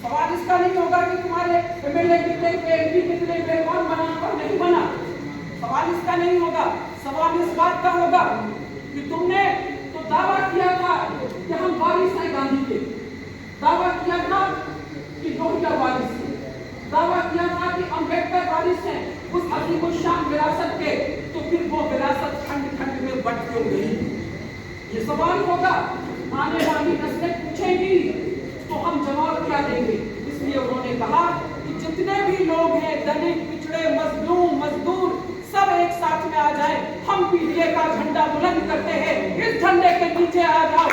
सवाल इसका नहीं होगा कि तुम्हारे एमएलए कितने पे, एमपी कितने पे, कौन बना और नहीं बना। सवाल इसका नहीं होगा। सवाल इस बात का होगा कि तुमने तो दावा किया था कि हम वारिस हैं गांधी के, दावा किया था कि लोहिया वारिस है, दावा किया था कि अम्बेडकर वारिस हैं उस अजीमुशान विरासत के, तो फिर वो विरासत खंड खंड में बंट क्यों गई? ये सवाल होगा। आने वाली नस्लें पूछेंगी तो हम जवाब क्या देंगे? इसलिए उन्होंने कहा कि जितने भी लोग हैं, दलित, पिछड़े, मजदूर सब एक साथ में आ जाए, हम पीडीए का झंडा बुलंद करते हैं, इस झंडे के नीचे आ जाओ।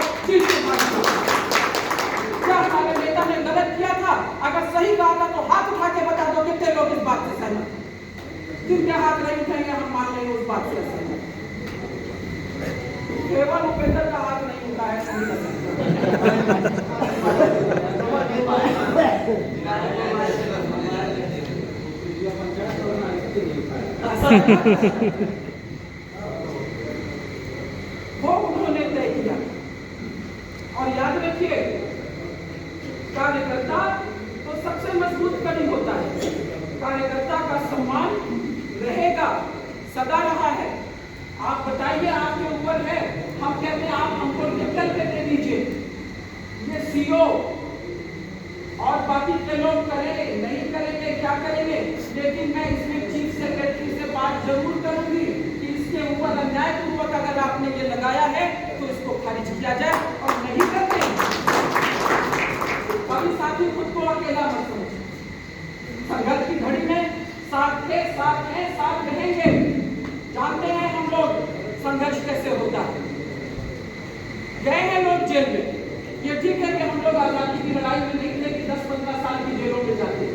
क्या हमारे नेता ने गलत किया था? अगर सही कहा था तो हाथ उठा के बता दो कितने लोग इस बात से सहमत। जिनके हाथ नहीं उठाएंगे हम मान लेंगे उस बात से सहमत। केवल उपेंद्र का हाथ नहीं उठा है। वो उन्होंने तय किया। और याद रखिए, कार्यकर्ता तो सबसे मजबूत कड़ी होता है। कार्यकर्ता का सम्मान रहेगा, सदा रहा है। आप बताइए, आपके ऊपर है, हम कहते हैं आप हमको निकल के दे दीजिए, ये सीओ और बाकी के लोग करें नहीं करेंगे, क्या करेंगे, लेकिन मैं इसमें चीफ सेक्रेटरी से बात जरूर करूंगी कि इसके ऊपर अन्यायपूर्वक अगर आपने ये लगाया है तो इसको खारिज किया जाए। और नहीं करते कभी साथी खुद को अकेला मत समझिए। संघर्ष की घड़ी में साथ थे, साथ हैं, साथ रहेंगे। जानते हैं हम लोग संघर्ष कैसे होता है। गए हैं लोग जेल में, ये ठीक है कि हम लोग आजादी की लड़ाई में निकले कि 10-15 साल की जेलों में जाते,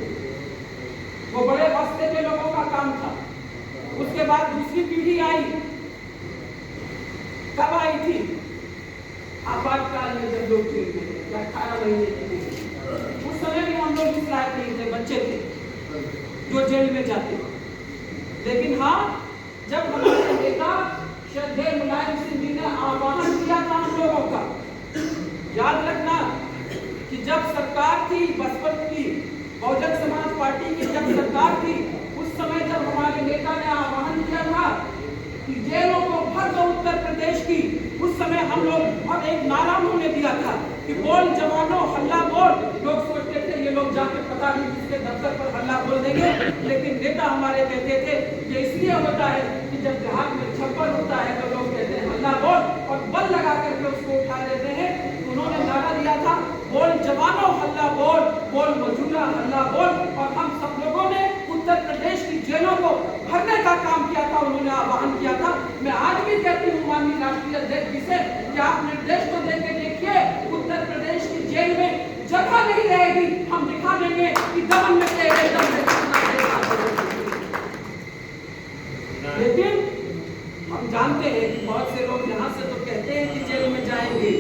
वो बड़े हफ्ते के लोगों का काम था। उसके बाद दूसरी पीढ़ी आई। कब आई थी? आपातकाल में जब लोग जेल में थे, 18 महीने की। उस समय भी हम लोग इस लायक नहीं थे, बच्चे थे जो जेल में जाते। लेकिन हाँ, जब हमारे नेता श्रद्धेय मुलायम सिंह जी ने आह्वान किया था हम लोगों का, याद रखना कि जब सरकार थी बसपा की, बहुजन समाज पार्टी की जब सरकार थी, उस समय जब हमारे नेता ने आह्वान किया था कि जेलों को भर दो उत्तर प्रदेश की, उस समय हम लोग और एक नारा उन्होंने दिया था कि बोल जवानों हल्ला बोल। लोग सोचते थे ये लोग जाके पता नहीं किसके दफ्तर पर हल्ला बोल देंगे, लेकिन नेता हमारे कहते थे ये इसलिए होता है कि जब देहात में छप्पर होता है तो लोग कहते हैं हल्ला बोल, और बल लगा करके उसको उठा लेते हैं। उन्होंने नारा दिया था बोल जवानों हल्ला बोल, बोल मजूरा हल्ला बोल। और हम सब लोगों ने उत्तर प्रदेश की जेलों को भरने का काम किया था, उन्होंने आह्वान किया था। मैं आज भी कहती हूँ माननीय राष्ट्रीय अध्यक्ष जी से कि आप निर्देश तो देके देखिए, उत्तर प्रदेश की जेल में जगह नहीं रहेगी, हम दिखा देंगे कि दमन में तेरे दम में कितना तेज। लेकिन हम जानते हैं कि बहुत से लोग यहाँ से तो कहते हैं कि जेल में जाएंगे,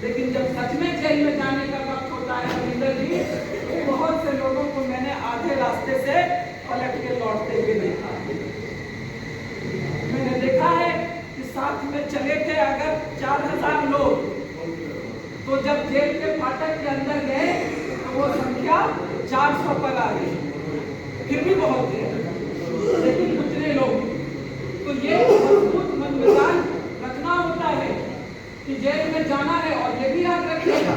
लेकिन जब सच में जेल में जाने का वक्त होता है अमरिंदर जी, बहुत से लोगों को मैंने आधे रास्ते से पलट के लौटते हुए देखा है। मैंने देखा है कि साथ में चले थे अगर 4000 लोग, तो जब जेल के फाटक के अंदर गए तो वो संख्या 400 पर आ गई। फिर भी बहुत थे, लेकिन उतने लोग। तो ये मजबूत मनोविज्ञान रखना होता है कि जेल में जाना है। और ये भी याद रखिएगा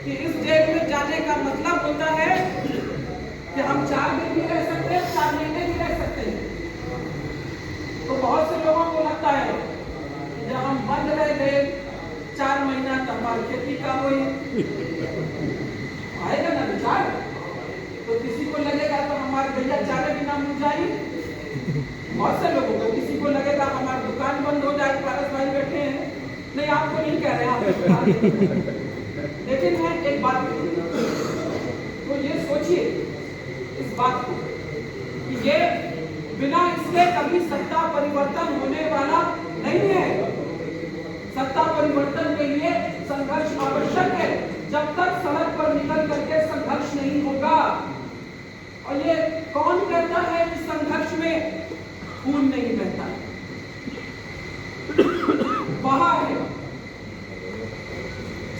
कि इस जेल में जाने का मतलब होता है कि हम 4 दिन भी रह सकते हैं, 4 महीने भी रह सकते हैं। तो बहुत से लोगों को लगता है कि जब हम बंद रह गए 4 महीना तो हमारी खेती का हुई आएगा ना विचार, तो किसी को लगेगा तो हमारे भैया चारे बिना मुझ जाए। बहुत से लोगों को किसी को लगेगा हमारी दुकान बंद हो जाए। पारस भाई बैठे हैं, नहीं आपको नहीं कह रहे आप। लेकिन मैं एक बात तो ये सोचिए इस बात को कि ये बिना इसके कभी सत्ता परिवर्तन होने वाला नहीं है। सत्ता परिवर्तन के लिए संघर्ष आवश्यक है। जब तक सड़क पर निकल करके संघर्ष नहीं होगा, और ये कौन कहता है कि संघर्ष में खून नहीं बहता, बहा है।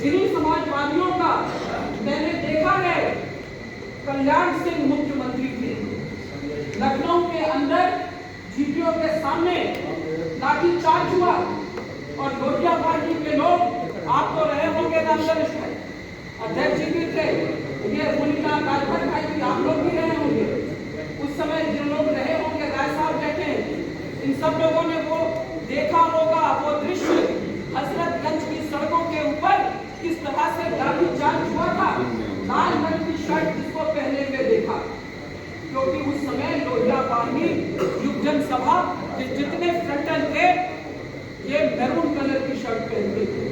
इन्हीं समाजवादियों का मैंने देखा कल्याण सिंह मुख्यमंत्री थे, लखनऊ के अंदर जीपीओ के सामने लाठीचार्ज हुआ और लोहिया पार्टी के लोग, आप तो रहे होंगे नामदर्श में, अध्यक्ष जी भी थे, ये मुनिका राजभर भाई भी, आप लोग भी रहे होंगे उस समय, जिन लोग रहे होंगे, राय साहब बैठे, इन सब लोगों ने वो देखा होगा, वो दृश्य हजरतगंज की सड़कों के ऊपर किस तरह से लाठीचार्ज हुआ था। लाल रंग की शर्ट जिसको पहने हुए देखा, क्योंकि उस समय लोहिया वाहिनी युग जनसभा के जितने फ्रंटल थे ये मैरून कलर की शर्ट पहनते थे,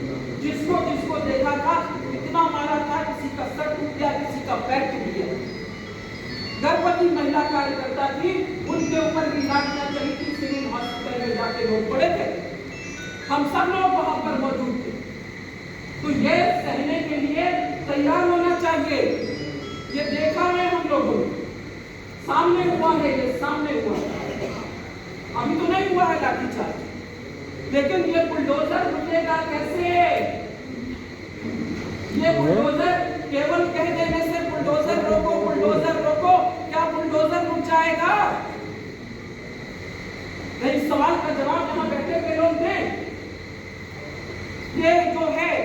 जिसको जिसको देखा था इतना मारा था, किसी का सर टूट गया, किसी का पैर टूट गया। गर्भवती महिला कार्यकर्ता थी, उनके ऊपर भी लाठियां चली थी, सिविल हॉस्पिटल में जाके लोग पड़े थे, हम सब लोग वहां पर मौजूद थे। तो ये सहने के लिए तैयार होना चाहिए। ये देखा है हम लोगों ने, सामने हुआ है, ये सामने हुआ है, अभी तो नहीं हुआ है लाठीचार्ज, लेकिन ये बुलडोजर रुकेगा कैसे? ये बुलडोजर केवल कह देने से बुलडोजर रोको, बुलडोजर रोको, क्या बुलडोजर रुक जाएगा? नहीं, सवाल का जवाब यहाँ बैठे हुए लोग दें। ये जो है